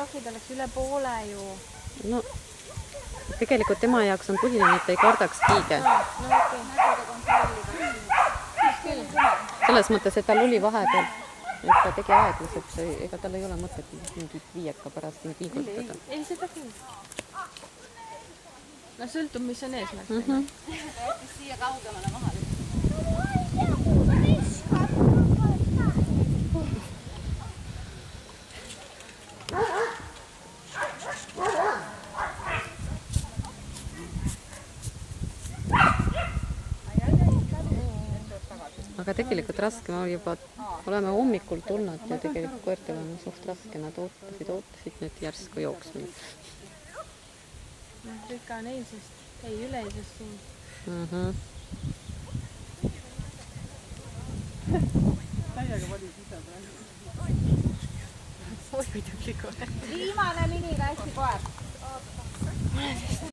trahvid oleks üle poole ju. No tegelikult tema jaoks on põhiline, et ei kardaks kiige. No okei. Selles mõttes, et tal oli vahepeal, et ta tegi aeglaselt, ega tal ei ole mõtet mingit viieka pärast siin kiigutada. Ei, seda küll. No sõltub, mis on eesmärk. Siia kaugemale maha. Aga tegelikult raske, ma juba oleme hommikul tulnud ja tegelikult koertel on suht raske, nad ootasid nüüd järsku jooksmine. Rika on eilsest, ei üleisest siin. Täiega valis ise praegu. Oi, muidugi kohe. Viimane minikaitsi koer.